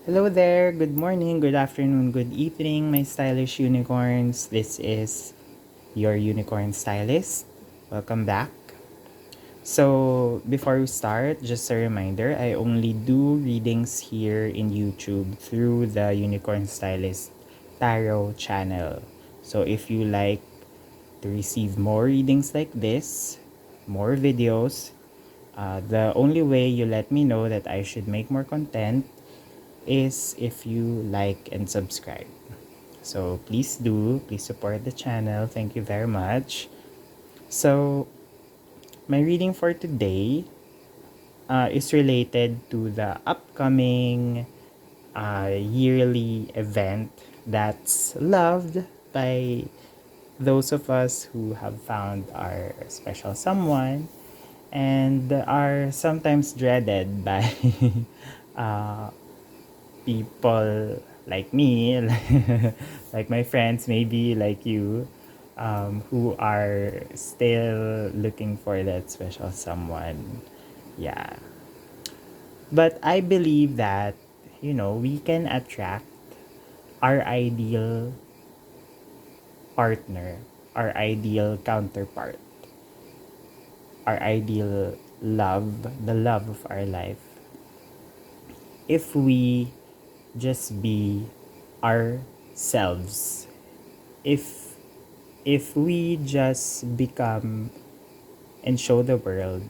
Hello there, good morning, good afternoon, good evening, my stylish unicorns. This is your Unicorn Stylist. Welcome back. So, before we start, just a reminder I only do readings here in YouTube through the Unicorn Stylist Tarot channel. So, if you like to receive more readings like this, more videos, the only way you let me know that I should make more content is if you like and subscribe. So please support the channel. Thank you very much. So my reading for today is related to the upcoming yearly event that's loved by those of us who have found our special someone and are sometimes dreaded by uh, people like me, like my friends, maybe like you, who are still looking for that special someone. Yeah. But I believe that, we can attract our ideal partner, our ideal counterpart, our ideal love, the love of our life, if we just be ourselves. If we just become and show the world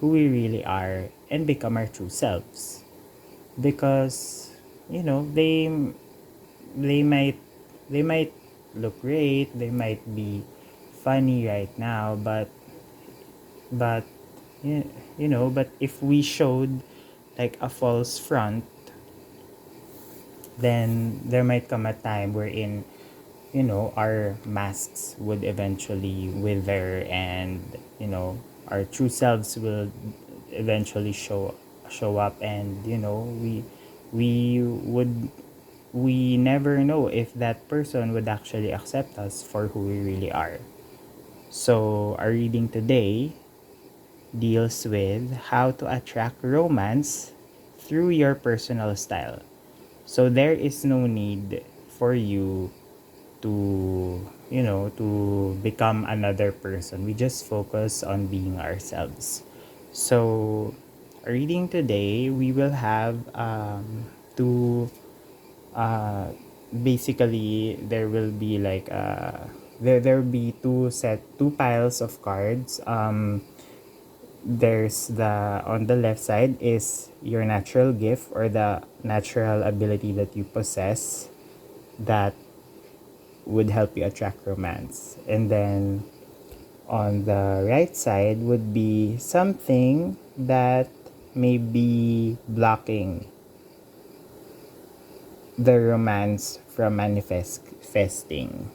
who we really are and become our true selves, because they might they might look great, they might be funny right now, but but if we showed like a false front, then there might come a time wherein our masks would eventually wither, and our true selves will eventually show up, and we we never know if that person would actually accept us for who we really are. So our reading today deals with how to attract romance through your personal style. So there is no need for you to to become another person. We just focus on being ourselves. So reading today, we will have two basically there will be like there will be two piles of cards. There's the on the left side is your natural gift, or the natural ability that you possess that would help you attract romance. And then on the right side would be something that may be blocking the romance from manifesting.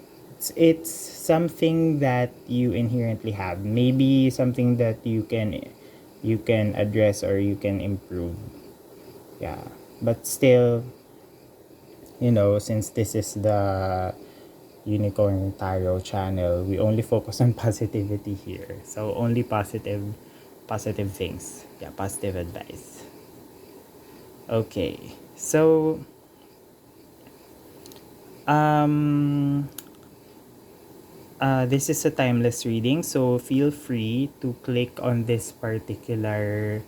It's something that you inherently have. Maybe something that you can address or you can improve. Yeah. But still, since this is the Unicorn Tarot channel, we only focus on positivity here. So only positive things. Yeah, positive advice. Okay. So um this is a timeless reading, so feel free to click on this particular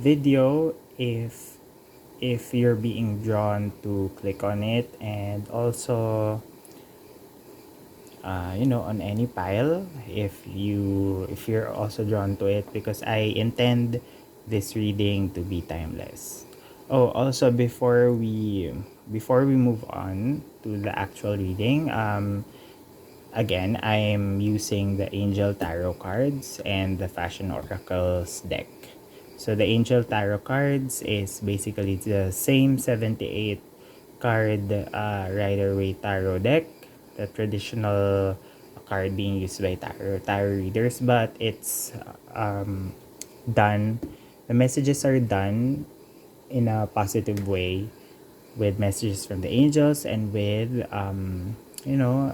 video if you're being drawn to click on it, and also on any pile if you're also drawn to it, because I intend this reading to be timeless. Oh, also before we move on to the actual reading, again, I'm using the Angel Tarot cards and the Fashion Oracles deck. So the Angel Tarot cards is basically the same 78 card Rider-Waite Tarot deck, the traditional card being used by tarot readers, but it's done. The messages are done in a positive way, with messages from the angels and with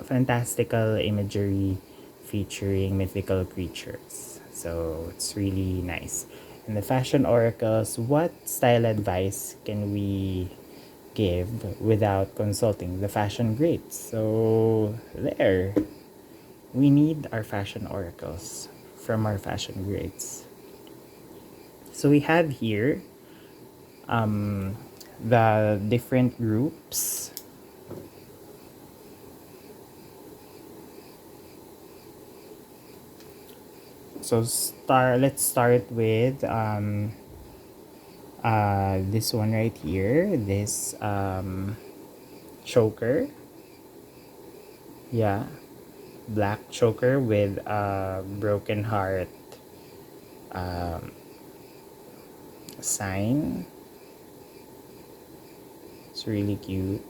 fantastical imagery featuring mythical creatures. So it's really nice. And the fashion oracles, what style advice can we give without consulting the fashion greats? So there, we need our fashion oracles from our fashion greats. So we have here the different groups. So let's start with this one right here, this choker. Yeah, black choker with a broken heart sign. It's really cute.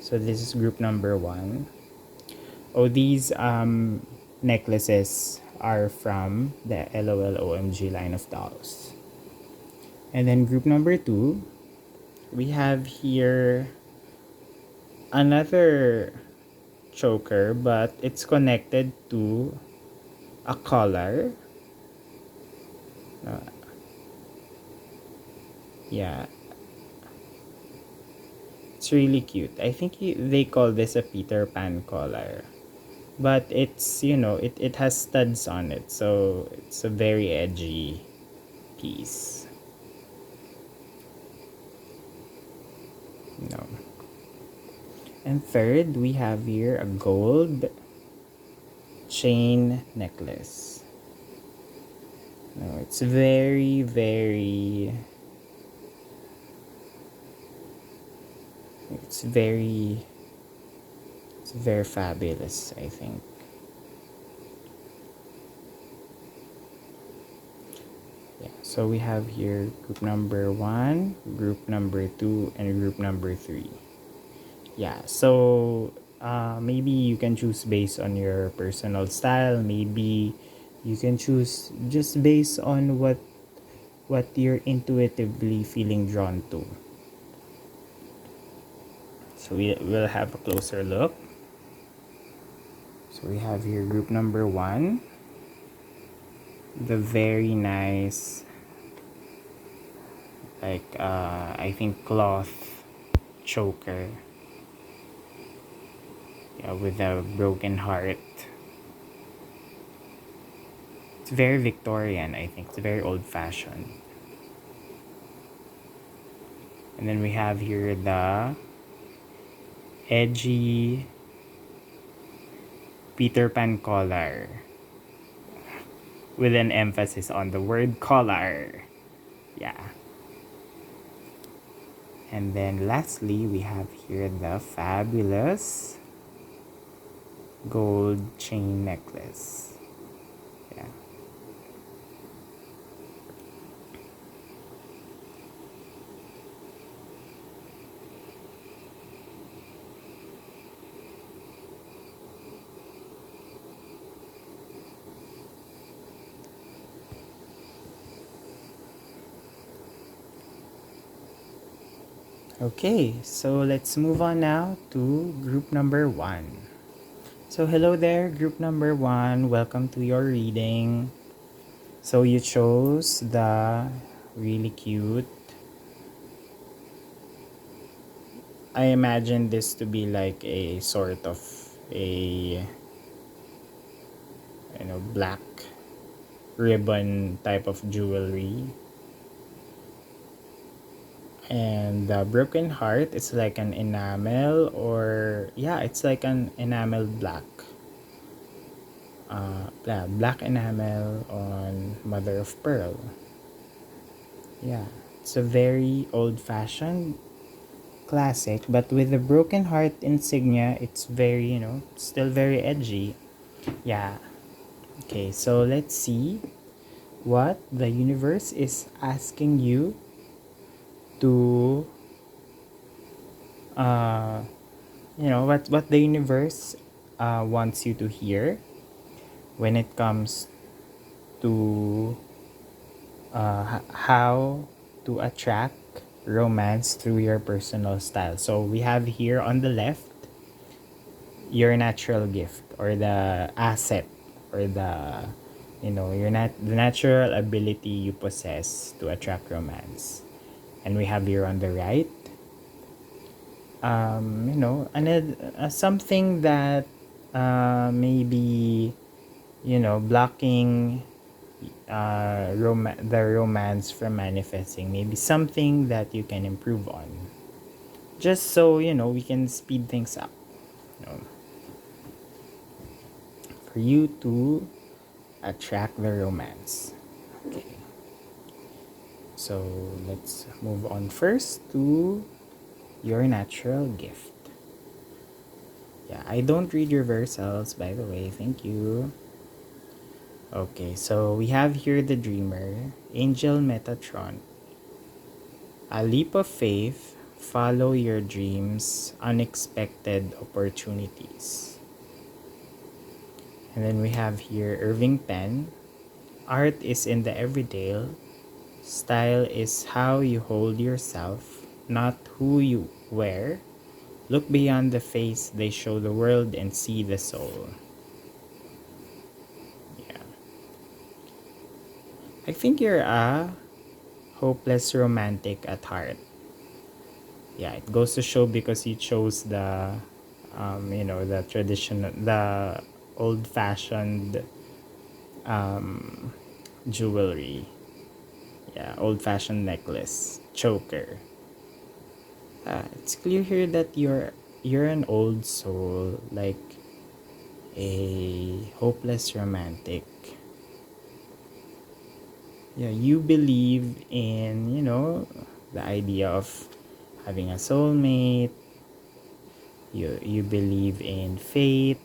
So this is group number 1. Oh, these necklaces are from the LOL OMG line of dolls. And then group number 2, we have here another choker, but it's connected to a collar. Yeah, it's really cute. I think they call this a Peter Pan collar, but it's, it has studs on it, so it's a very edgy piece. No. And third, we have here a gold chain necklace. No, it's very, very... It's very fabulous, I think. Yeah, so we have here group number 1, group number 2, and group number 3. Yeah, so maybe you can choose based on your personal style. Maybe you can choose just based on what you're intuitively feeling drawn to. So we will have a closer look. So we have here group number 1, the very nice, like I think cloth choker. Yeah, with a broken heart. It's very Victorian, I think. It's very old-fashioned. And then we have here the edgy Peter Pan collar, with an emphasis on the word collar. Yeah. And then lastly, we have here the fabulous gold chain necklace. Yeah. Okay, so let's move on now to group number 1. So hello there, group number 1. Welcome to your reading. So you chose the really cute... I imagine this to be like a sort of a, black ribbon type of jewelry. And the broken heart is like an enamel, or yeah, it's like an enamel black. Black enamel on mother of pearl. Yeah, it's a very old-fashioned classic, but with the broken heart insignia, it's very, still very edgy. Yeah. Okay, so let's see what the universe is asking you to what the universe wants you to hear when it comes to how to attract romance through your personal style. So we have here on the left your natural gift, or the asset, or the the natural ability you possess to attract romance. And we have here on the right, something that maybe blocking the romance from manifesting, maybe something that you can improve on, just so we can speed things up, you know, for you to attract the romance. Okay, so let's move on first to your natural gift. Yeah, I don't read reversals, by the way. Thank you. Okay, so we have here the dreamer, Angel Metatron. A leap of faith, follow your dreams, unexpected opportunities. And then we have here Irving Penn. Art is in the everyday. Style is how you hold yourself, not who you wear. Look beyond the face, they show the world and see the soul. Yeah. I think you're a hopeless romantic at heart. Yeah, it goes to show because you chose the traditional, the old-fashioned jewelry. Yeah, old-fashioned necklace, choker. It's clear here that you're an old soul, like a hopeless romantic. Yeah, you believe in, the idea of having a soulmate. You believe in fate.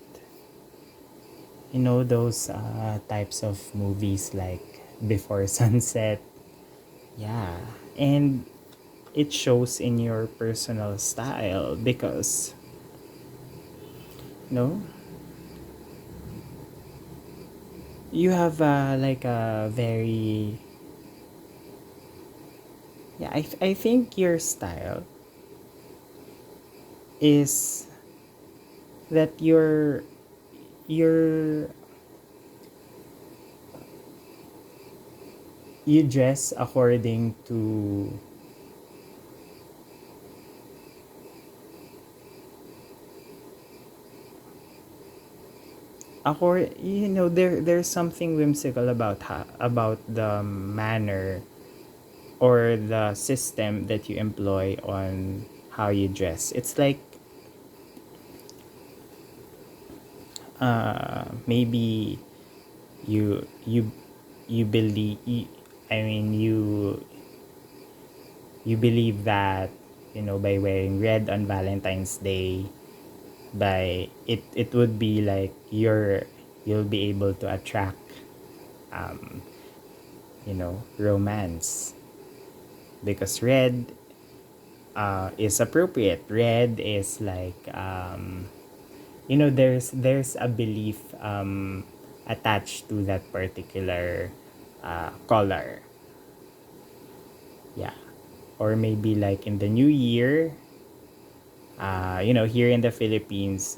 Those types of movies like Before Sunset. Yeah, and it shows in your personal style because, you know, you have like a very, yeah, I think your style is that you're you dress according to there's something whimsical about about the manner or the system that you employ on how you dress. It's like maybe you you you believe I mean you believe that by wearing red on Valentine's Day, by it would be like you'll be able to attract romance because red is appropriate. Red is like there's a belief attached to that particular color. Yeah, or maybe like in the new year, here in the Philippines,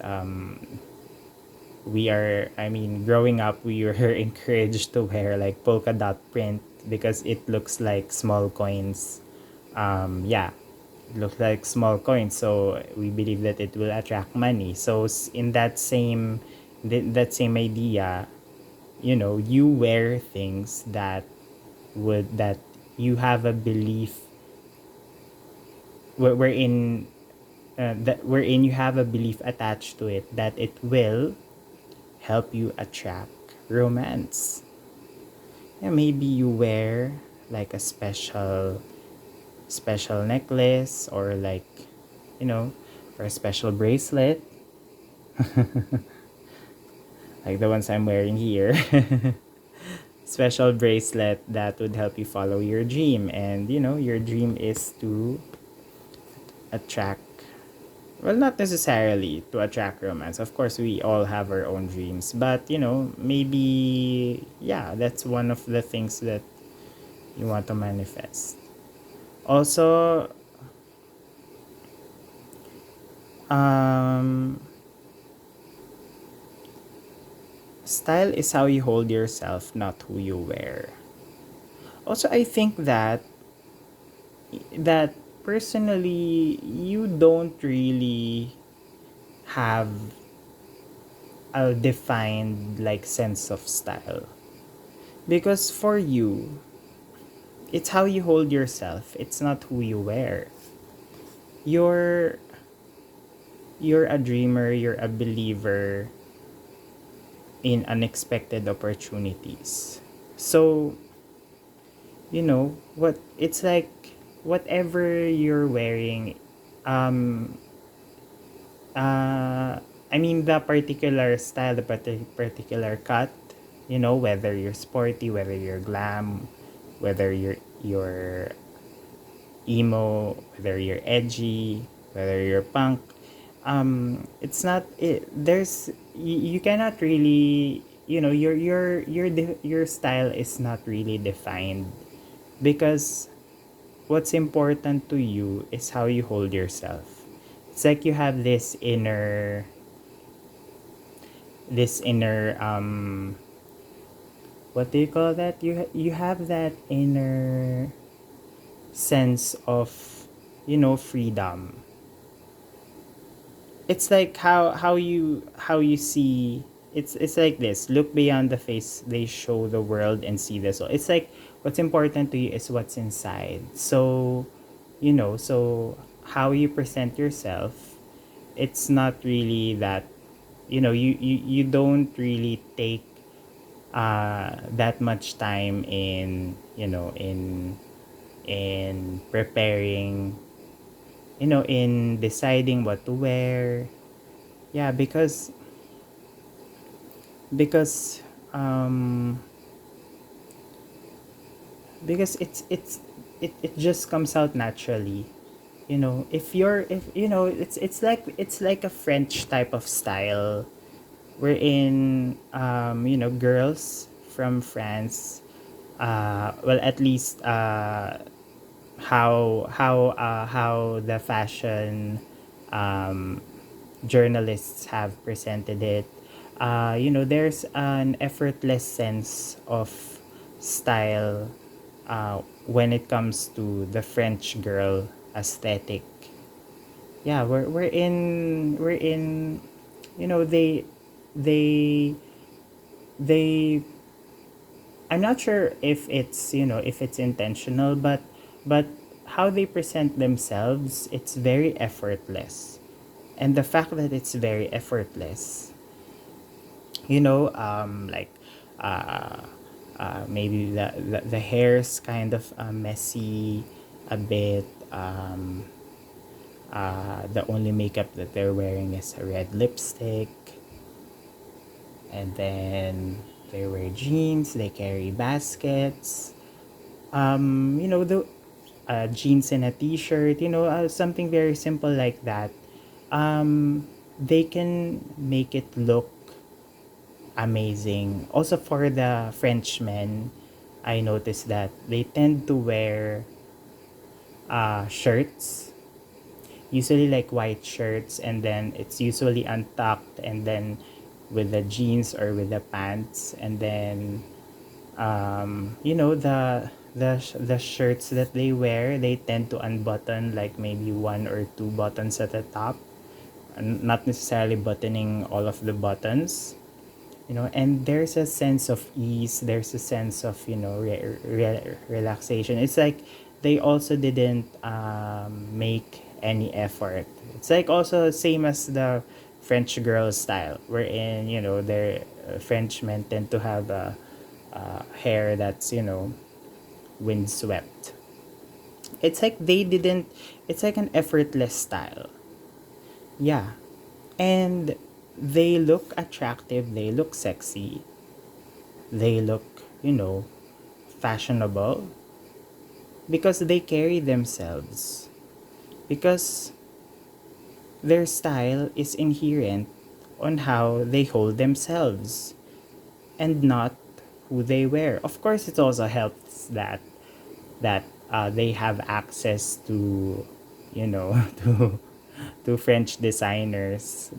growing up, we were encouraged to wear like polka dot print because it looks like small coins. Yeah, it looks like small coins, so we believe that it will attract money. So in that same idea, you wear things that you have a belief wherein wherein you have a belief attached to it that it will help you attract romance. Yeah, maybe you wear like a special necklace or like or a special bracelet like the ones I'm wearing here. Special bracelet that would help you follow your dream, and your dream is to attract, well, not necessarily to attract romance. Of course, we all have our own dreams, but maybe, yeah, that's one of the things that you want to manifest. Also, Style is how you hold yourself, not who you wear. Also, I think that personally you don't really have a defined like sense of style, because for you it's how you hold yourself, it's not who you wear. You're you're a dreamer, you're a believer in unexpected opportunities. So, what it's like, whatever you're wearing, um I mean the particular style, the particular cut, whether you're sporty, whether you're glam, whether you're emo, whether you're edgy, whether you're punk, it's not it there's you cannot really, your style is not really defined, because what's important to you is how you hold yourself. It's like you have this inner what do you call that, you have that inner sense of, freedom. It's like how you see. It's like this: look beyond the face, they show the world and see the soul. It's like what's important to you is what's inside. So, so how you present yourself, it's not really that, you don't really take that much time in, in preparing, in deciding what to wear. Yeah, because um because it just comes out naturally. If it's like a French type of style, wherein, girls from France, well, at least, how the fashion um journalists have presented it. There's an effortless sense of style when it comes to the French girl aesthetic. Yeah, we're in, they they I'm not sure if it's intentional, but how they present themselves, it's very effortless. And the fact that it's very effortless, like, uh, maybe the hair's kind of messy a bit. The only makeup that they're wearing is a red lipstick, and then they wear jeans, they carry baskets, the jeans and a t-shirt, something very simple like that. They can make it look amazing. Also, for the Frenchmen, I noticed that they tend to wear shirts, usually like white shirts, and then it's usually untucked, and then with the jeans or with the pants, and then, the shirts that they wear, they tend to unbutton like maybe one or two buttons at the top, and not necessarily buttoning all of the buttons. And there's a sense of ease, there's a sense of, relaxation. It's like they also didn't make any effort. It's like also same as the French girl style, wherein, their Frenchmen tend to have a hair that's, windswept. It's like they didn't. It's like an effortless style. Yeah, and they look attractive, they look sexy, they look, fashionable, because they carry themselves, because their style is inherent on how they hold themselves, and not who they wear. Of course, it also helps that they have access to, to French designers,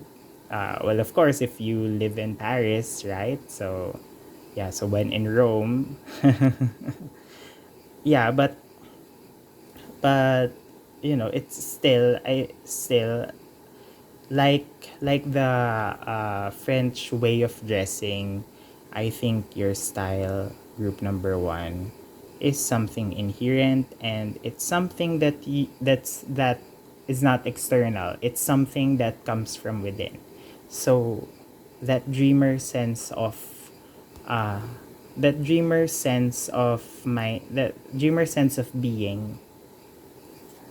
Well, of course, if you live in Paris, right? So, yeah, so when in Rome, yeah, but it's still like the French way of dressing. I think your style, group number one, is something inherent, and it's something that is not external. It's something that comes from within. So that dreamer sense of uh that dreamer sense of being,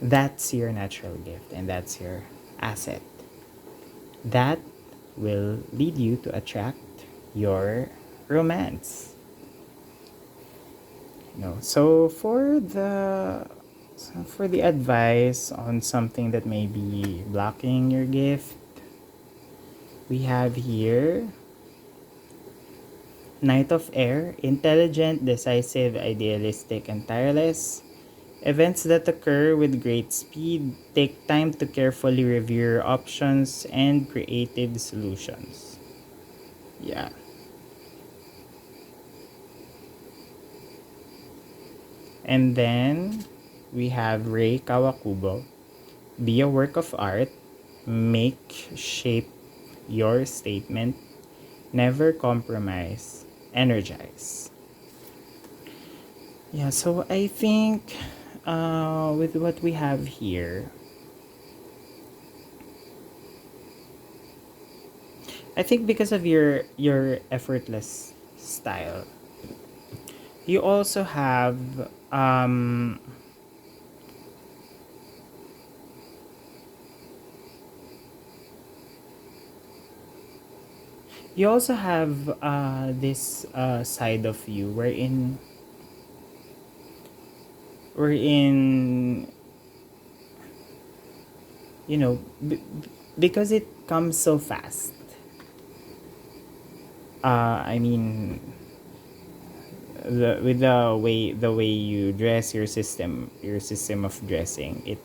that's your natural gift, and that's your asset. That will lead you to attract your romance. So for the advice on something that may be blocking your gift, we have here Knight of Air, intelligent, decisive, idealistic, and tireless. Events that occur with great speed. Take time to carefully review your options and creative solutions. Yeah. And then we have Rei Kawakubo. Be a work of art. Shape your statement. Never compromise. Energize. Yeah, so I think with what we have here, I think because of your effortless style, you also have um this side of you wherein you know because it comes so fast. I mean, with the way you dress, your system of dressing, it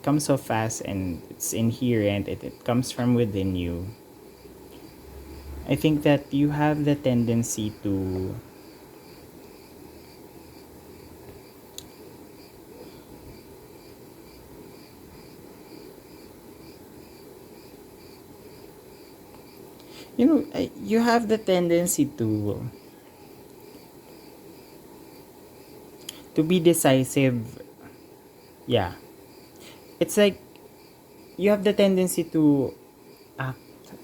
comes so fast, and it's inherent. It comes from within you. I think that you have the tendency to you have the tendency to be decisive. Yeah, it's like you have the tendency to act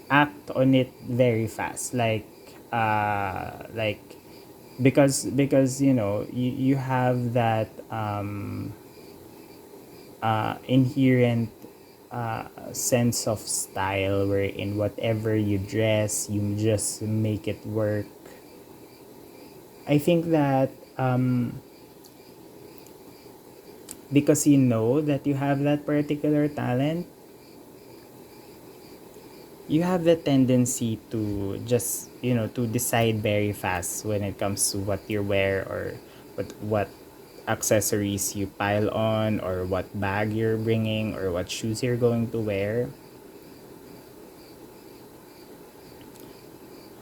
act on it very fast, like because you have that inherent sense of style, wherein whatever you dress, you just make it work. I think that because you know that you have that particular talent, you have the tendency to just to decide very fast when it comes to what you wear, or what accessories you pile on, or what bag you're bringing, or what shoes you're going to wear.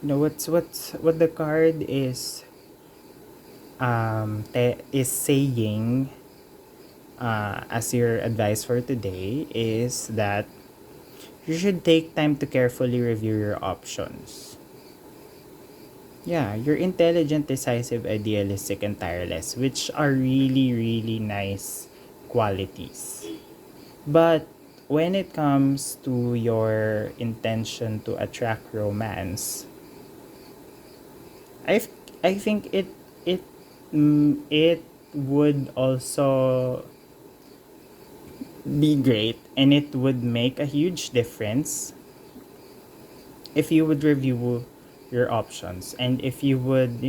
What the card is saying, as your advice for today, is that you should take time to carefully review your options. Yeah, you're intelligent, decisive, idealistic, and tireless, which are really, really nice qualities. But when it comes to your intention to attract romance, I, f- I think it would also be great, and it would make a huge difference if you would review your options, and if you would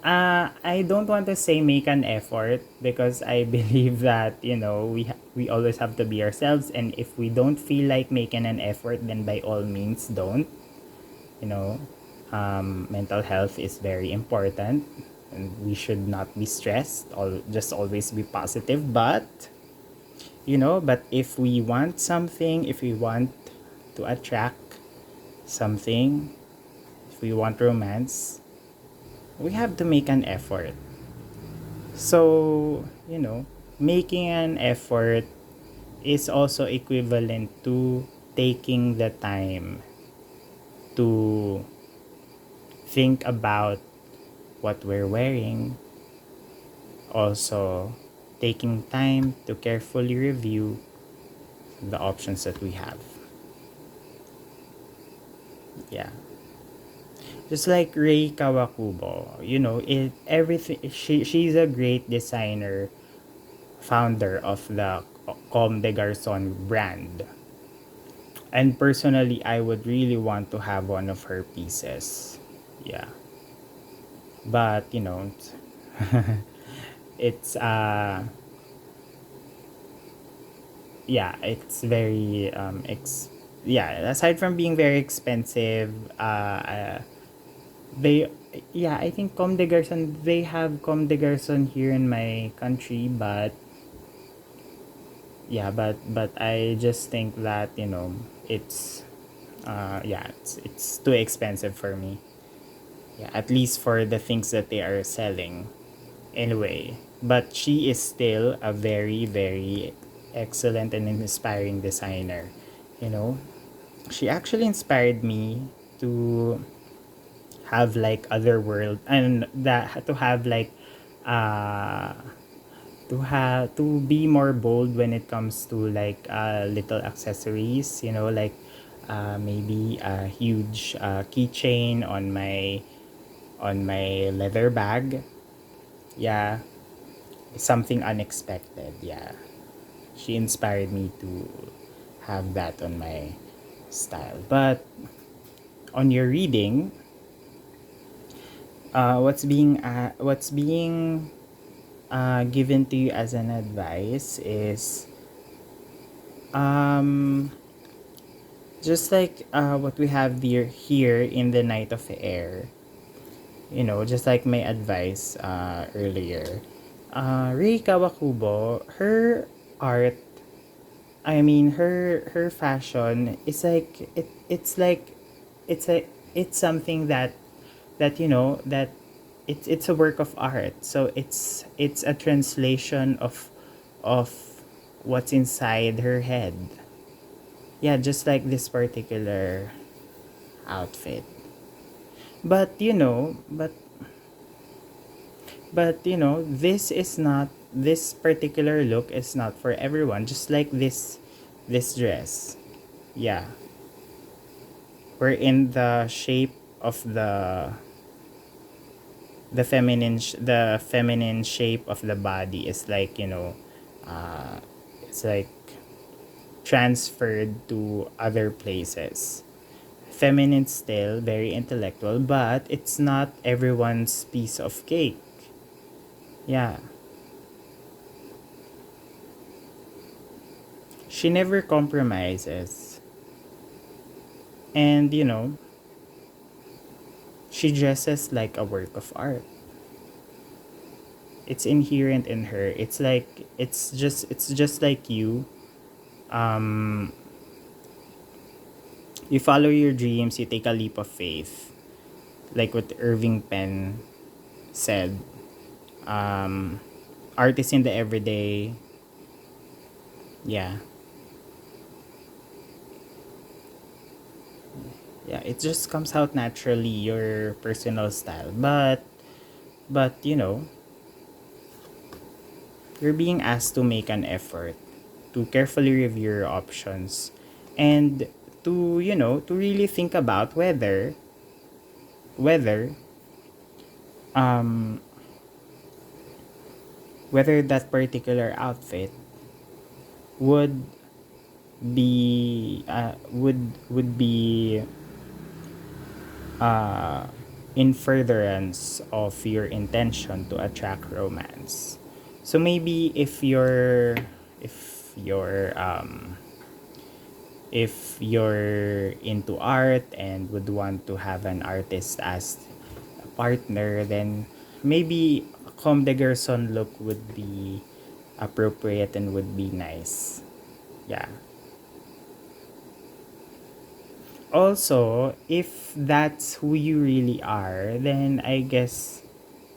I don't want to say make an effort, because I believe that we always have to be ourselves, and if we don't feel like making an effort, then by all means don't. you know Mental health is very important, and we should not be stressed, just always be positive. But if we want something, if we want to attract something, if we want romance, we have to make an effort. So, making an effort is also equivalent to taking the time to think about what we're wearing, also taking time to carefully review the options that we have. Yeah. Just like Rei Kawakubo, everything she's a great designer, founder of the Comme des Garçons brand. And personally, I would really want to have one of her pieces. Yeah. But, it's yeah, it's very yeah, aside from being very expensive, they yeah, I think Comme des Garçons, they have Comme des Garçons here in my country, but yeah, but I just think that, it's yeah, it's too expensive for me. Yeah, at least for the things that they are selling. Anyway, but she is still a very, very excellent and inspiring designer. You know, she actually inspired me to have like other world, and that to have like uh to be more bold when it comes to like little accessories, like maybe a huge keychain on my leather bag. Yeah, something unexpected. Yeah, she inspired me to have that on my style. But on your reading, what's being given to you as an advice is um just like what we have here in the Knight of Air. Just like my advice earlier. Rei Kawakubo, her art, I mean her fashion is like it's like it's a it's something that it's a work of art. So it's a translation of what's inside her head. Yeah, just like this particular outfit. But this particular look is not for everyone. Just like this dress. Yeah. We're in the shape of the feminine shape of the body is like, it's like transferred to other places. Feminine still, very intellectual, but it's not everyone's piece of cake. Yeah. She never compromises. And, she dresses like a work of art. It's inherent in her. It's like it's just like you. Um you follow your dreams, you take a leap of faith. Like what Irving Penn said. Um Art is in the everyday. Yeah. Yeah, it just comes out naturally, your personal style. But you're being asked to make an effort to carefully review your options and to really think about whether um whether that particular outfit would be uh in furtherance of your intention to attract romance. So maybe if you're if you're into art and would want to have an artist as a partner, then maybe a Comme des Garçons look would be appropriate and would be nice. Yeah. also, if that's who you really are, then I guess,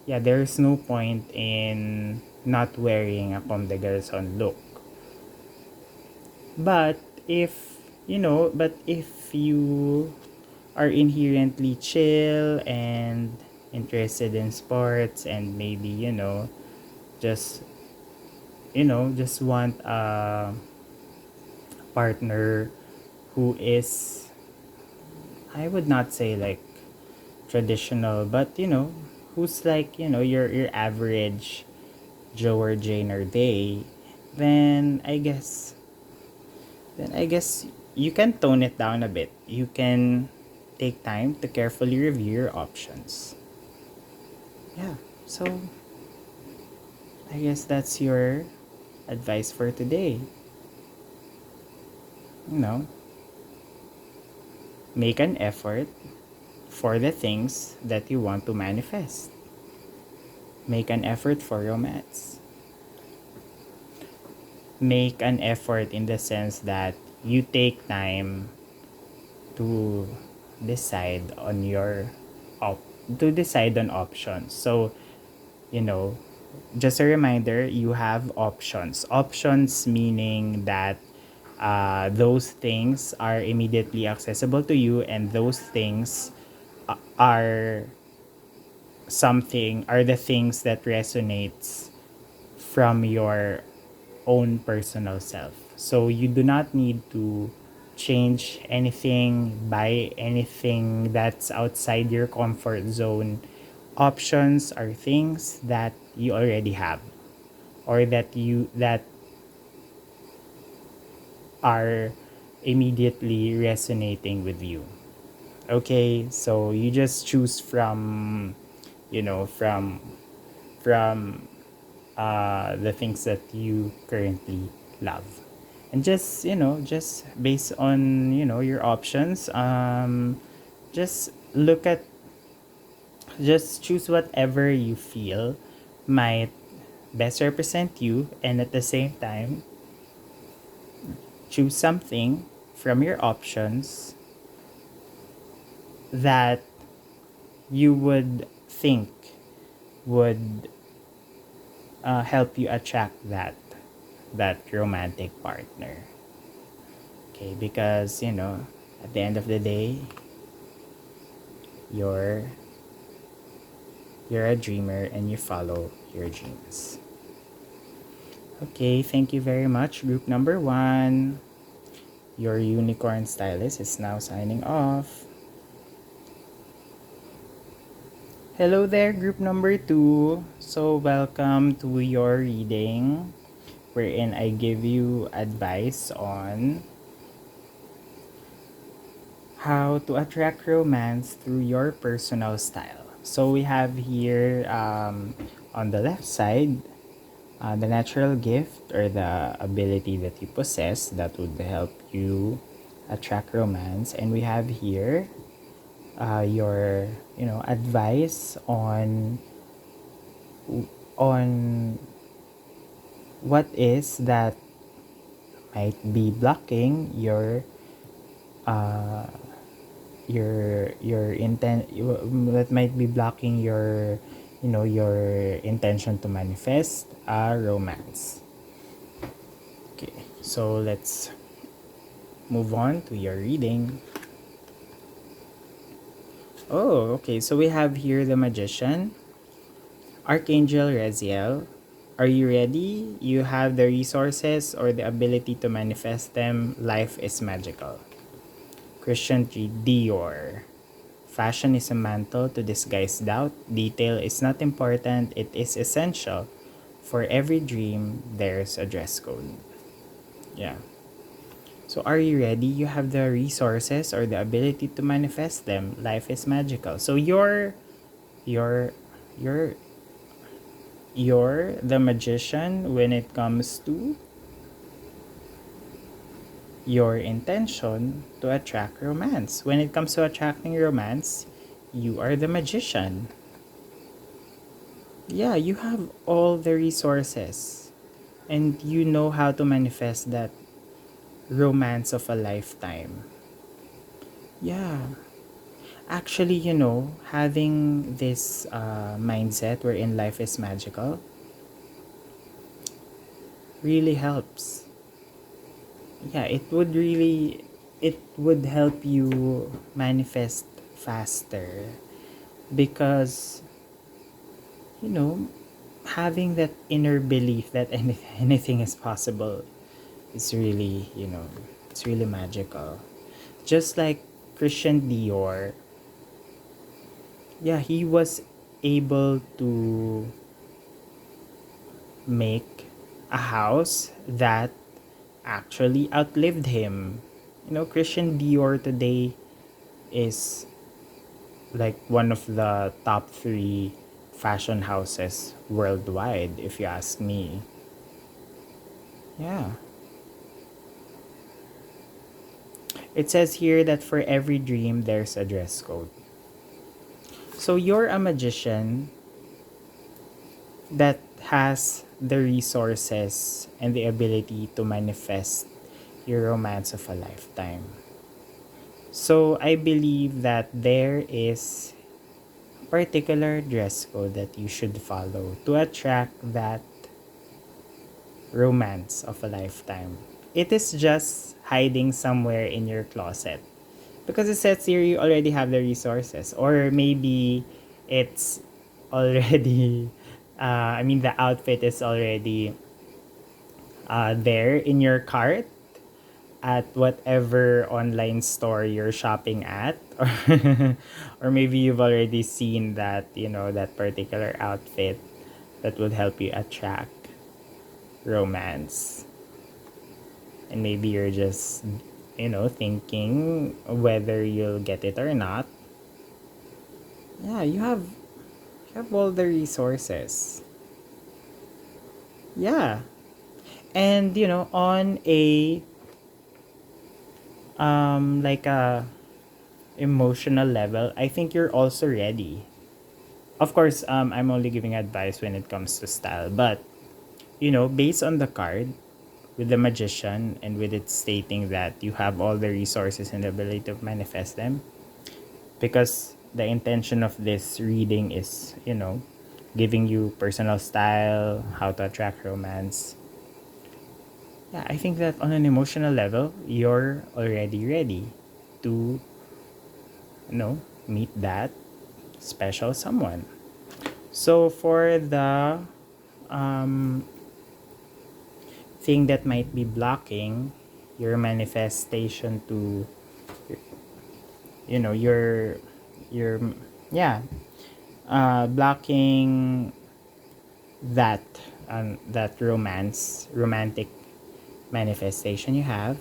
yeah, there's no point in not wearing a comme des garçons look. But if, but if you are inherently chill and interested in sports and maybe, just, just want a partner who is, I would not say like traditional, but who's like, your average Joe or Jane or they, then I guess you can tone it down a bit. You can take time to carefully review your options. Yeah. So I guess that's your advice for today. You know, make an effort for the things that you want to manifest. Make an effort for romance. Make an effort in the sense that you take time to decide on your to decide on options. So, you know, just a reminder, you have options. Options meaning that those things are immediately accessible to you, and those things are are the things that resonates from your own personal self. So you do not need to change anything, buy anything that's outside your comfort zone. Options are things that you already have, or that are immediately resonating with you. Okay, so you just choose from, from the things that you currently love, and just, just based on, your options, just look at just choose whatever you feel might best represent you, and at the same time choose something from your options that you would think would help you attract that romantic partner. Okay, because at the end of the day, you're you're a dreamer and you follow your dreams. Okay, thank you very much, group number 1. Your unicorn stylist is now signing off. Hello there, group number 2. So welcome to your reading, wherein I give you advice on how to attract romance through your personal style. So we have here, on the left side, the natural gift or the ability that you possess that would help you attract romance. And we have here your, advice on what is that might be blocking your intent, that might be blocking your intention to manifest a romance. Okay, so let's move on to your reading. Oh, okay, so we have here the Magician, Archangel Raziel. Are you ready? You have the resources or the ability to manifest them. Life is magical. Christian Dior. Fashion is a mantle to disguise doubt. Detail is not important, it is essential. For every dream, there's a dress code. Yeah. So are you ready? You have the resources or the ability to manifest them. Life is magical. So you're the magician when it comes to your intention to attract romance. When it comes to attracting romance, you are the magician. Yeah, you have all the resources and you know how to manifest that romance of a lifetime. Yeah. Actually, having this mindset wherein life is magical really helps. Yeah, it would help you manifest faster because, you know, having that inner belief that anything is possible is really, it's really magical. Just like Christian Dior, yeah, he was able to make a house that actually outlived him. Christian Dior today is like one of the top three fashion houses worldwide, if you ask me. Yeah. It says here that for every dream, there's a dress code. So you're a magician that has the resources and the ability to manifest your romance of a lifetime. So I believe that there is a particular dress code that you should follow to attract that romance of a lifetime. It is just hiding somewhere in your closet. Because it says here you already have the resources. Or maybe it's already, the outfit is already there in your cart at whatever online store you're shopping at. Or maybe you've already seen that, that particular outfit that would help you attract romance. And maybe you're just, thinking whether you'll get it or not. Yeah, you have all the resources. Yeah. And on a like a emotional level, I think you're also ready. Of course, I'm only giving advice when it comes to style, but based on the card with the magician and with it stating that you have all the resources and the ability to manifest them, because the intention of this reading is, giving you personal style, how to attract romance. Yeah, I think that on an emotional level, you're already ready to, meet that special someone. So for the um, thing that might be blocking your manifestation to, your yeah, blocking that that romantic manifestation you have.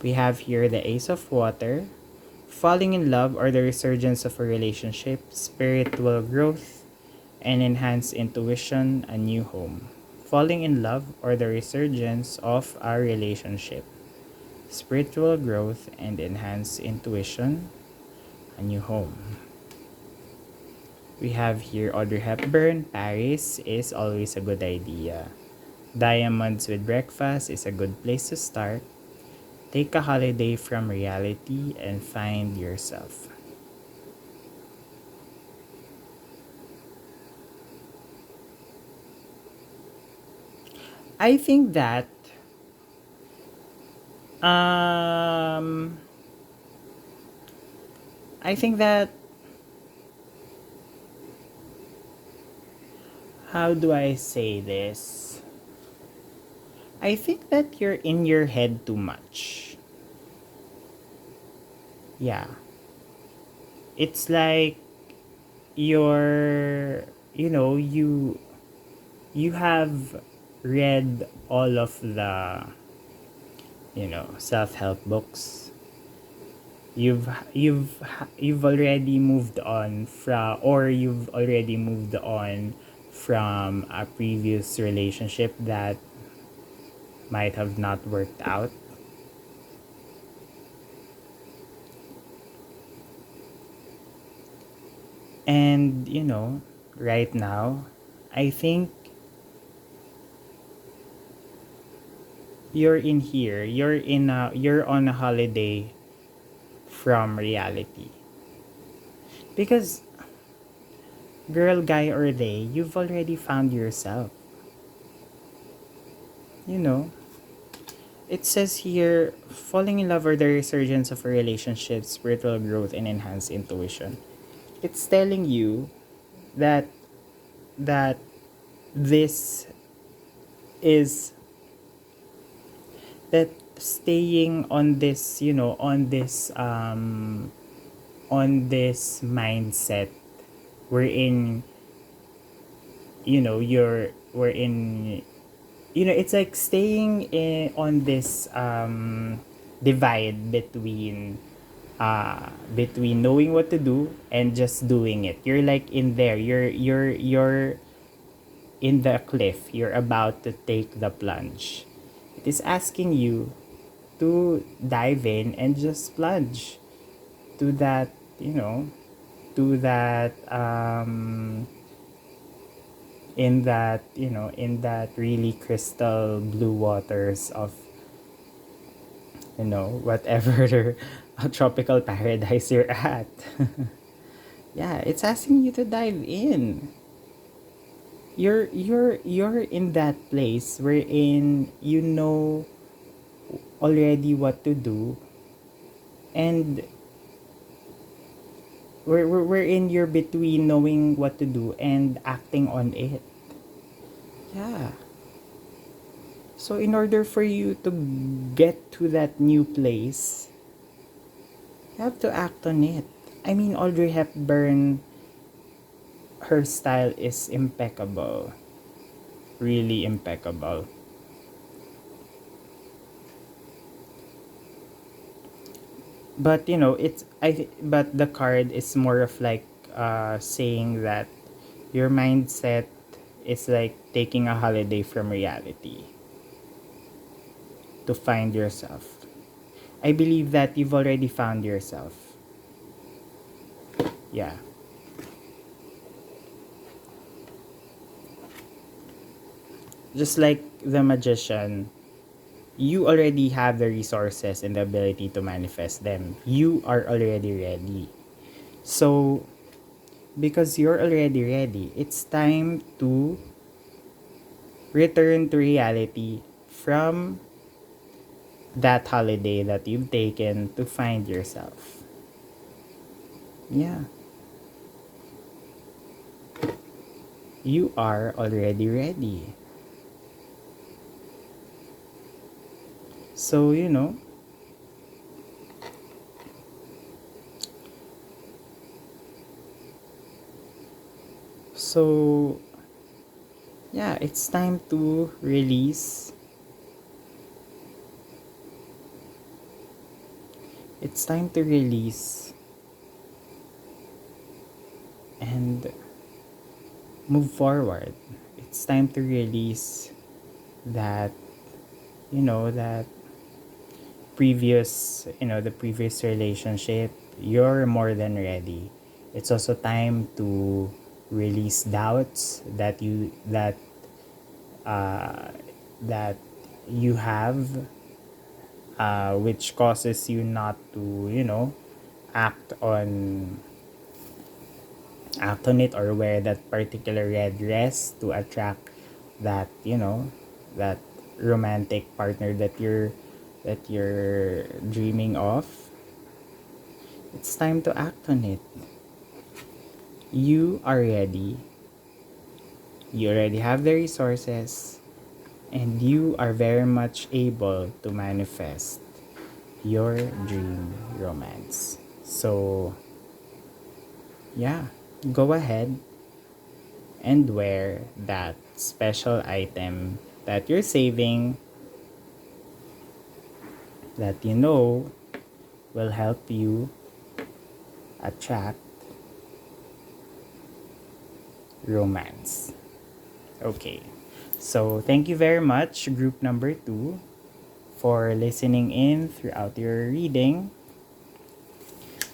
We have here the Ace of Water, falling in love or the resurgence of a relationship, spiritual growth, and enhanced intuition, a new home. Falling in love or the resurgence of a relationship, spiritual growth, and enhanced intuition, a new home. We have here Audrey Hepburn, Paris is always a good idea. Diamonds with breakfast is a good place to start. Take a holiday from reality and find yourself. I think that um I think that how do I say this? I think that you're in your head too much. Yeah. It's like you're you have read all of the self-help books. You've already moved on from a previous relationship that might have not worked out. And right now, I think you're on a holiday from reality. Because, girl, guy, or they, you've already found yourself. You know, it says here, falling in love or the resurgence of a relationship, spiritual growth, and enhanced intuition. It's telling you that that this is that staying on this, on this mindset wherein, we're in, it's like staying on this divide between knowing what to do and just doing it. You're like in there, you're in the cliff, you're about to take the plunge. It is asking you to dive in and just plunge to that, to that in that really crystal blue waters of, whatever tropical paradise you're at. Yeah, it's asking you to dive in. You're in that place wherein you know already what to do, and we're in you're between knowing what to do and acting on it. Yeah. So in order for you to get to that new place, you have to act on it. I mean, Audrey Hepburn, her style is impeccable. Really impeccable. But but the card is more of like saying that your mindset is like taking a holiday from reality to find yourself. I believe that you've already found yourself. Yeah. Just like the magician, you already have the resources and the ability to manifest them. You are already ready. So, because you're already ready, it's time to return to reality from that holiday that you've taken to find yourself. Yeah. You are already ready. So, so yeah, it's time to release. It's time to release and move forward. It's time to release that, that the previous relationship. You're more than ready. It's also time to release doubts uh, that you have, which causes you not to, act on it or wear that particular red dress to attract that, that romantic partner that you're dreaming of. It's time to act on it. You are ready. You already have the resources, and you are very much able to manifest your dream romance. So, yeah, go ahead and wear that special item that you're saving, that will help you attract romance. Okay. So, thank you very much, group number 2, for listening in throughout your reading.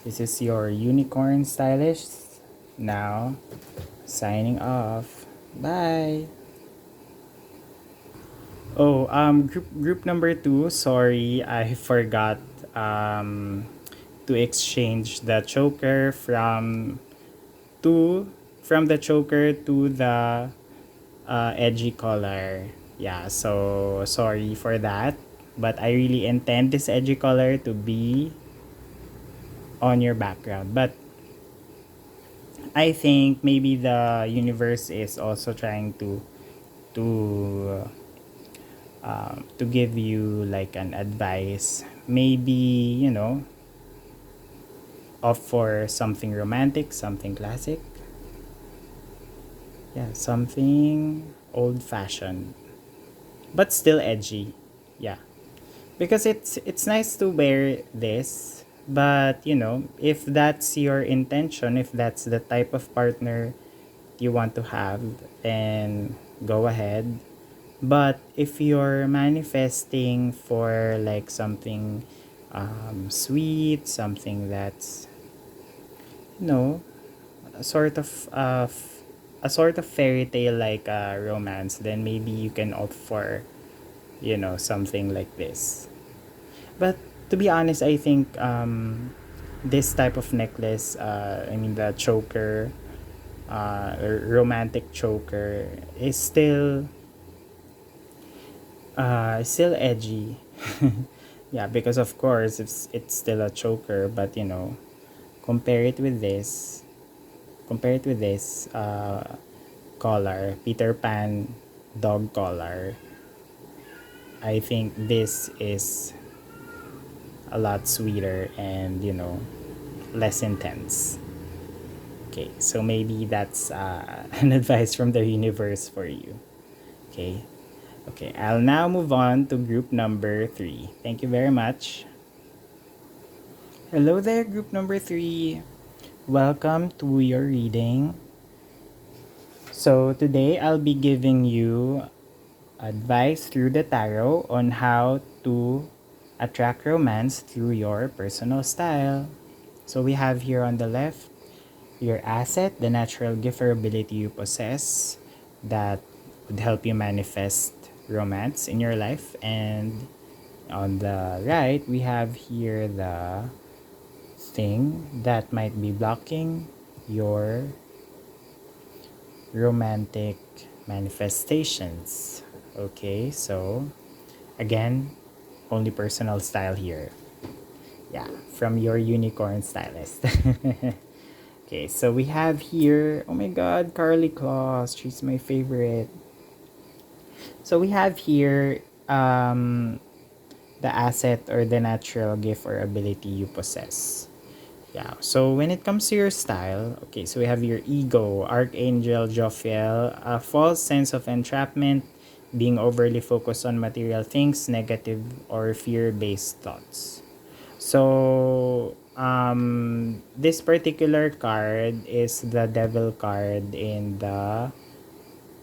This is your Unicorn Stylist. Now, signing off. Bye. Group number 2, sorry, I forgot to exchange the choker to from the choker to the edgy color. Yeah, so sorry for that, but I really intend this edgy color to be on your background. But I think maybe the universe is also trying to to give you like an advice. Maybe, opt for something romantic, something classic. Yeah, something old fashioned, but still edgy. Yeah. Because it's nice to wear this, but if that's your intention, if that's the type of partner you want to have, then go ahead. But if you're manifesting for like something sweet, something that's you know a sort of fairy tale like romance, then maybe you can opt for something like this. But to be honest, I think this type of necklace, I mean the choker, romantic choker, is still edgy. Yeah, because of course it's still a choker, but compare it with this, collar, Peter Pan dog collar. I think this is a lot sweeter and less intense. Okay, so maybe that's an advice from the universe for you. Okay. Okay, I'll now move on to group number 3. Thank you very much. Hello there, group number 3. Welcome to your reading. So today I'll be giving you advice through the tarot on how to attract romance through your personal style. So we have here on the left your asset, the natural gift or ability you possess that would help you manifest romance in your life. And on the right, we have here the thing that might be blocking your romantic manifestations. Okay, so again, only personal style here. Yeah, from your Unicorn Stylist. Okay, so we have here, oh my god, Carly Claus. She's my favorite. So we have here the asset or the natural gift or ability you possess. Yeah, so when it comes to your style, okay, so we have your ego, Archangel Jophiel, a false sense of entrapment, being overly focused on material things, negative or fear-based thoughts. So, this particular card is the Devil card in the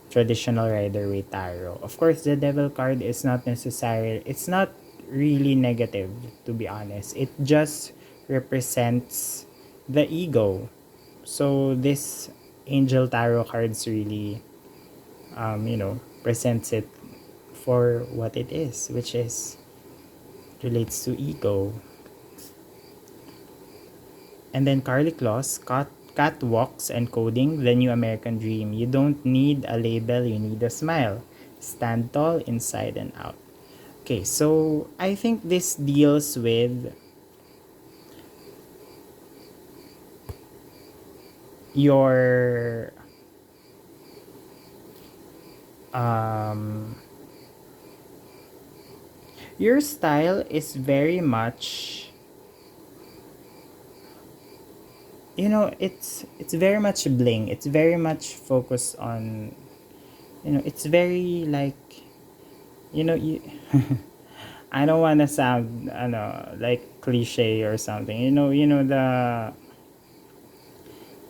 traditional Rider-Waite Tarot. Of course, the Devil card is not necessary. It's not really negative, to be honest. It just represents the ego. So this Angel Tarot cards really, presents it for what it is, which is relates to ego. And then Carly Claus, catwalks and coding, the new American dream. You don't need a label, you need a smile. Stand tall inside and out. Okay, so I think this deals with your your style is very much it's very much bling. It's very much focused on it's very like you I don't want to sound like cliche or something.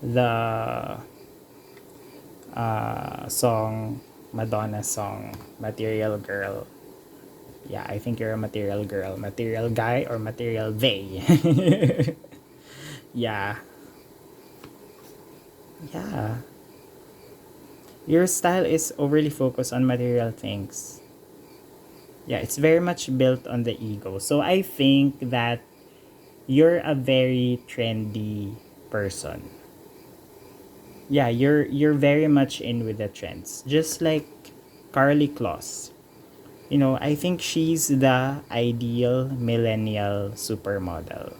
The song, Madonna song, Material Girl. Yeah, I think you're a material girl, material guy, or material they. Yeah. Yeah. Your style is overly focused on material things. Yeah, it's very much built on the ego. So I think that you're a very trendy person. Yeah, you're very much in with the trends. Just like Carly Kloss. You know, I think she's the ideal millennial supermodel.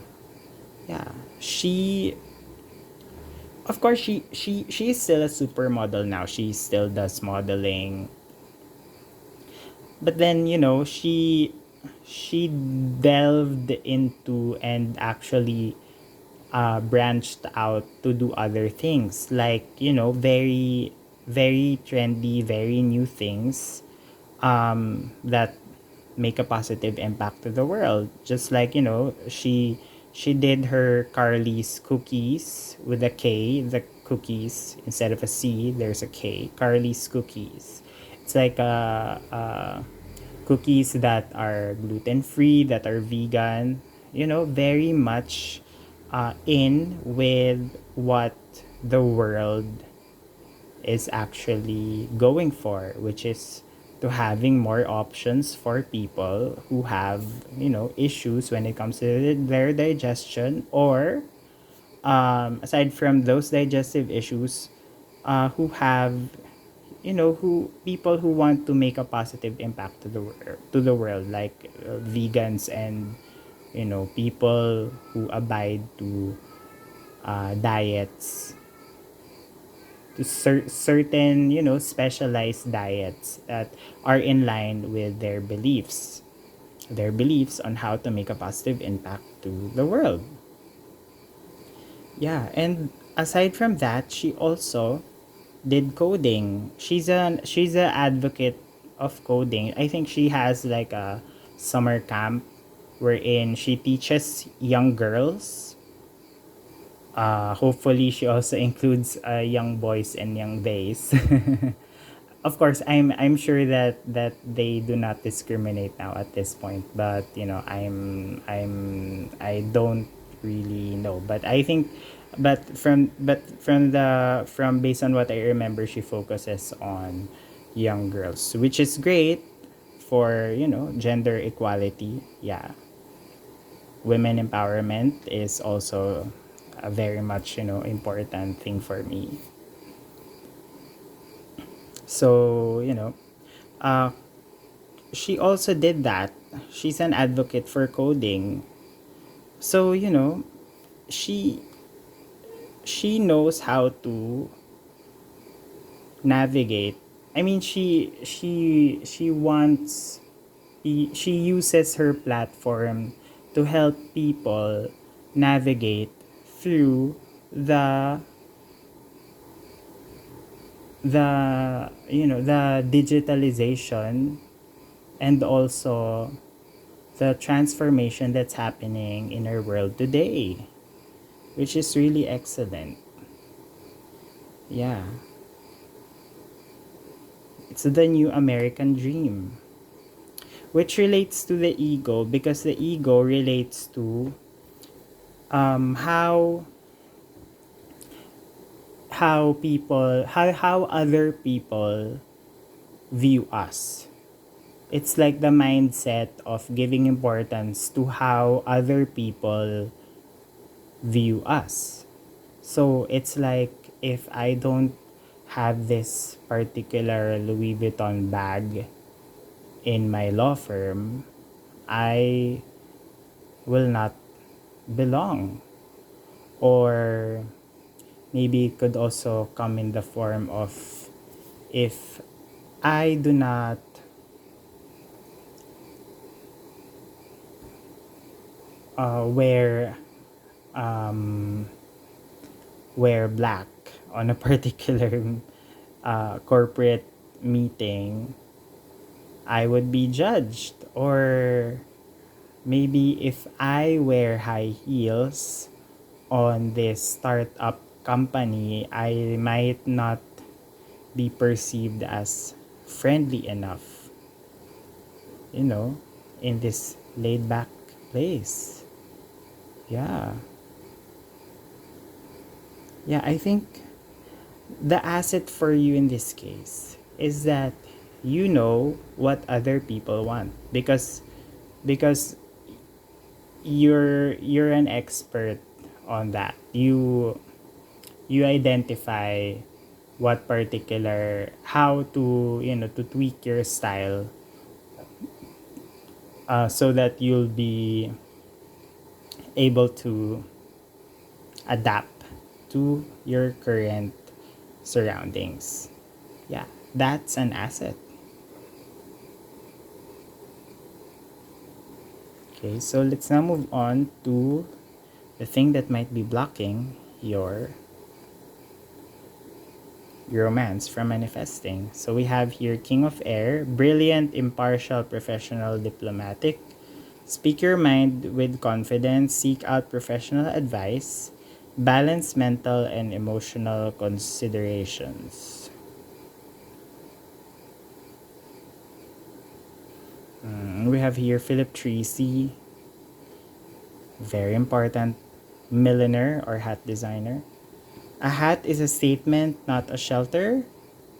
Yeah. She of course she is still a supermodel now. She still does modeling. But then, you know, she delved into and actually branched out to do other things, like, you know, very very trendy, very new things that make a positive impact to the world. Just like, you know, she did her Carly's cookies with a K, the cookies instead of a C, there's a K. Carly's cookies. It's like cookies that are gluten free, that are vegan. You know, very much in with what the world is actually going for, which is to having more options for people who have, you know, issues when it comes to their digestion, or aside from those digestive issues, who have, you know, who people who want to make a positive impact to the world, like vegans and, you know, people who abide to diets, to certain, you know, specialized diets that are in line with their beliefs on how to make a positive impact to the world. Yeah, and aside from that, she also did coding. She's a advocate of coding. I think she has like a summer camp wherein she teaches young girls. Hopefully, she also includes young boys and young days. Of course, I'm sure that they do not discriminate now at this point, but you know, I don't really know, but I think, but from based on what I remember, she focuses on young girls, which is great for, you know, gender equality. Yeah, women empowerment is also a very much, you know, important thing for me. So, you know, uh, she also did that. She's an advocate for coding. So, you know, she she knows how to navigate. I mean, she wants she uses her platform to help people navigate through the you know, the digitalization, and also the transformation that's happening in our world today, which is really excellent. Yeah, it's the new American dream, which relates to the ego, because the ego relates to how other people view us. It's like the mindset of giving importance to how other people view us. So it's like, if I don't have this particular Louis Vuitton bag in my law firm, I will not belong. Or maybe it could also come in the form of, if I do not wear wear black on a particular corporate meeting, I would be judged. Or maybe if I wear high heels on this startup company, I might not be perceived as friendly enough, you know, in this laid back place. Yeah. Yeah, I think the asset for you in this case is that you know what other people want, because you're an expert on that. You identify what particular, how to, to tweak your style, so that you'll be able to adapt to your current surroundings. Yeah, that's an asset. Okay, so let's now move on to the thing that might be blocking your romance from manifesting. So we have here King of Air, brilliant, impartial, professional, diplomatic. Speak your mind with confidence, seek out professional advice, balance mental and emotional considerations. We have here Philip Treacy, very important, milliner or hat designer. A hat is a statement, not a shelter.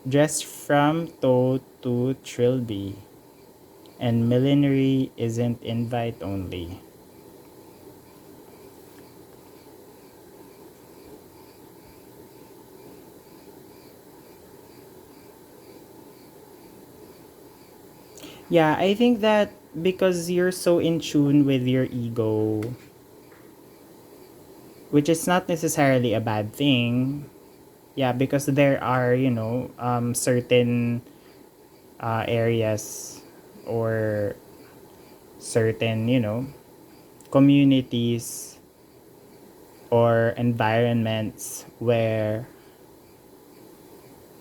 Dress from toe to trilby. And millinery isn't invite only. Yeah, I think that because you're so in tune with your ego, which is not necessarily a bad thing. Yeah, because there are, certain areas or certain, communities or environments where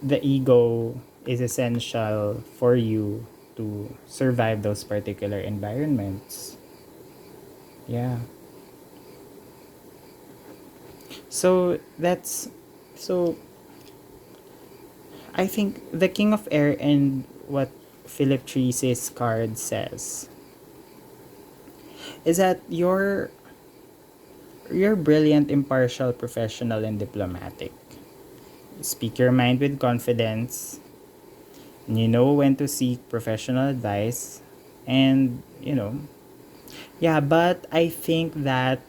the ego is essential for you to survive those particular environments. Yeah. So that's so I think the King of Air and what Philip Treacy's card says is that you're brilliant, impartial, professional, and diplomatic. Speak your mind with confidence. And you know when to seek professional advice. And, yeah, but I think that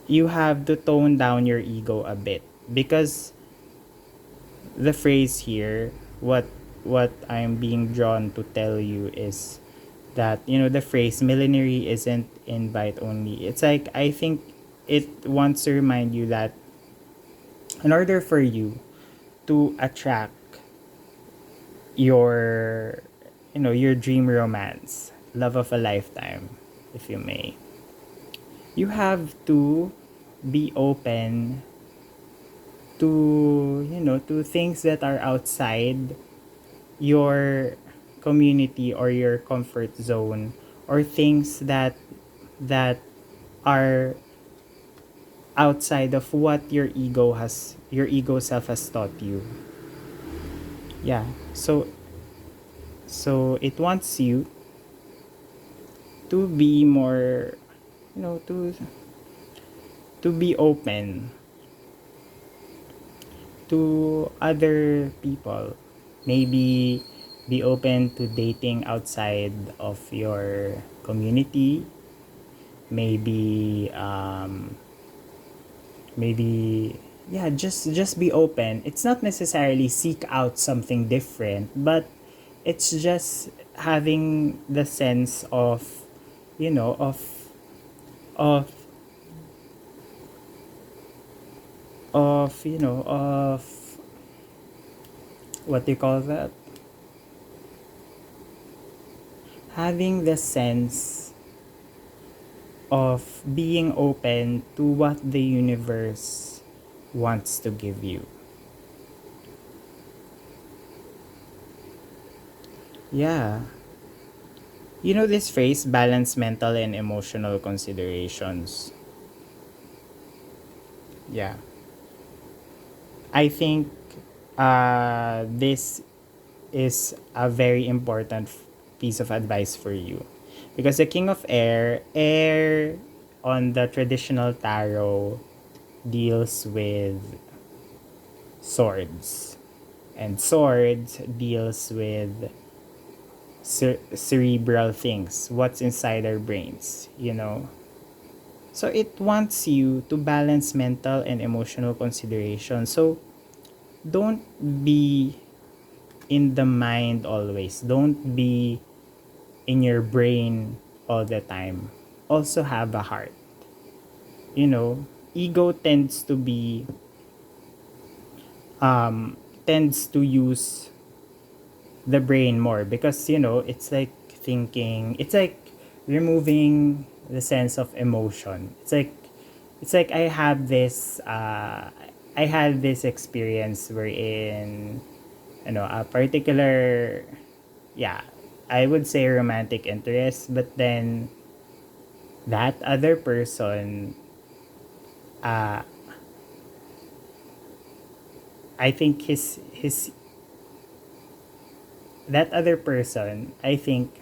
you have to tone down your ego a bit because the phrase here, what I'm being drawn to tell you is that, the phrase millinery isn't invite only. It's like I think it wants to remind you that in order for you to attract your your dream romance, love of a lifetime, if you may, you have to be open to to things that are outside your community or your comfort zone, or things that are outside of what your ego self has taught you. Yeah, so it wants you to be more, to be open to other people. Maybe be open to dating outside of your community. Maybe yeah, just be open. It's not necessarily seek out something different, but it's just having the sense of, you know of of what do you call that, having the sense of being open to what the universe wants to give you. Yeah. You know this phrase, balance mental and emotional considerations. Yeah. I think this is a very important piece of advice for you. Because the King of Air on the traditional tarot deals with swords. And swords deals with cerebral things, what's inside our brains, So it wants you to balance mental and emotional consideration. So don't be in the mind always. Don't be in your brain all the time. Also have a heart. Ego tends to use the brain more because it's like thinking, it's like removing the sense of emotion. It's like I had this experience wherein a particular, yeah, I would say romantic interest, but then that other person, uh I think his that other person, I think,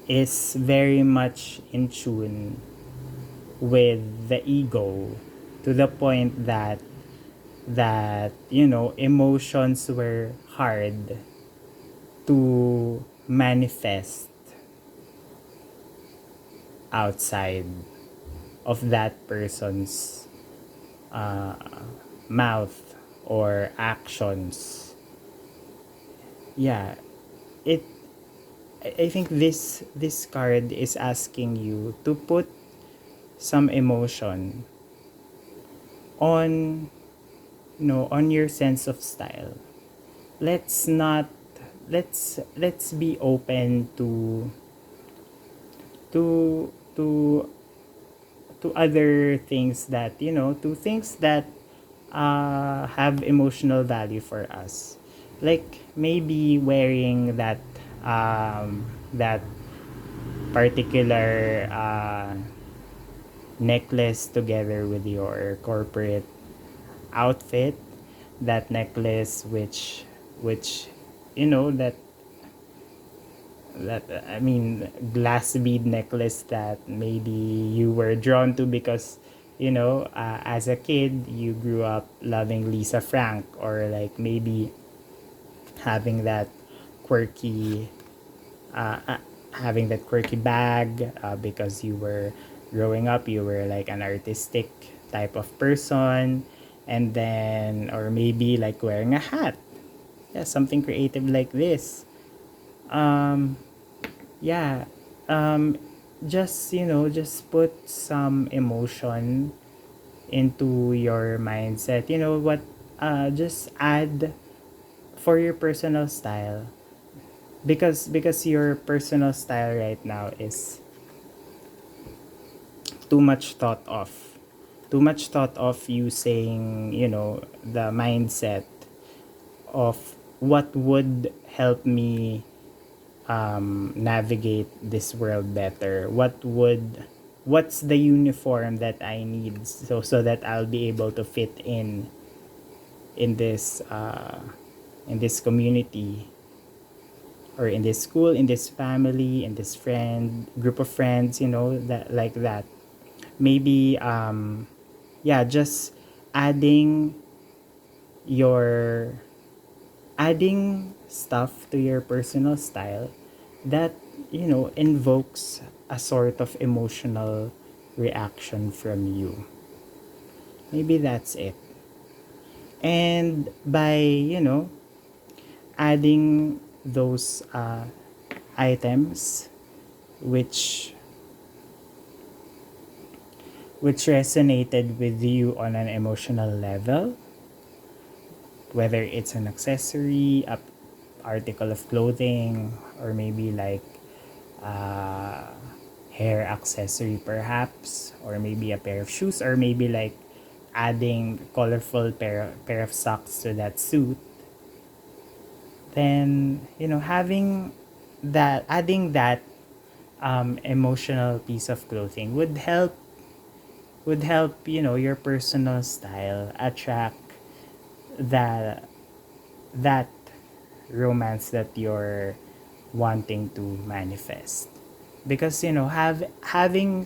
is very much in tune with the ego, to the point that emotions were hard to manifest outside of that person's uh, mouth or actions. Yeah, it I think this card is asking you to put some emotion on on your sense of style. Let's not let's be open to to to other things, to things that have emotional value for us, like maybe wearing that particular necklace together with your corporate outfit, that necklace which that I mean glass bead necklace that maybe you were drawn to because as a kid you grew up loving Lisa Frank, or like maybe having that quirky uh, uh, having that quirky bag because you were growing up, you were like an artistic type of person, and then or maybe like wearing a hat, yeah, something creative like this. um yeah um just put some emotion into your mindset. You know what, just add for your personal style, because your personal style right now is too much thought of using the mindset of what would help me navigate this world better, what's the uniform that I need, so that I'll be able to fit in this community, or in this school, in this family, in this friend group of friends, that like that. Maybe yeah, just adding your adding stuff to your personal style that invokes a sort of emotional reaction from you. Maybe that's it. And by adding those items which resonated with you on an emotional level, whether it's an accessory, a article of clothing, or maybe like uh, hair accessory perhaps, or maybe a pair of shoes, or maybe like adding colorful pair of socks to that suit, then having that adding that emotional piece of clothing would help your personal style attract that that romance that you're wanting to manifest. Because wearing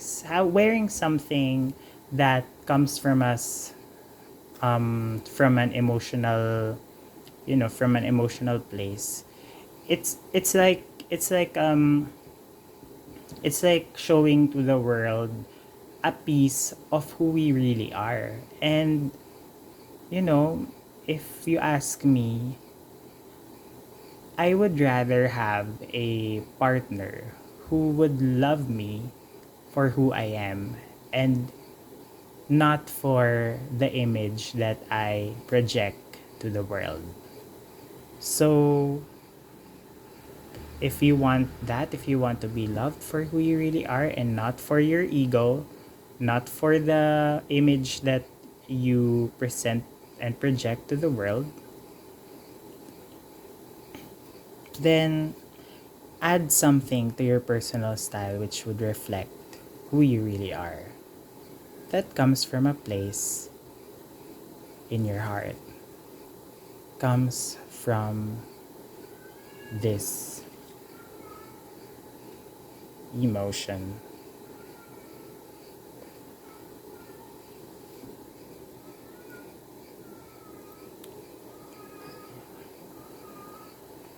something that comes from us, from an emotional place, it's like it's like showing to the world a piece of who we really are. And you know, if you ask me, I would rather have a partner who would love me for who I am and not for the image that I project to the world. So, if you want that, if you want to be loved for who you really are and not for your ego, not for the image that you present and project to the world, then add something to your personal style which would reflect who you really are. That comes from a place in your heart, comes from this emotion.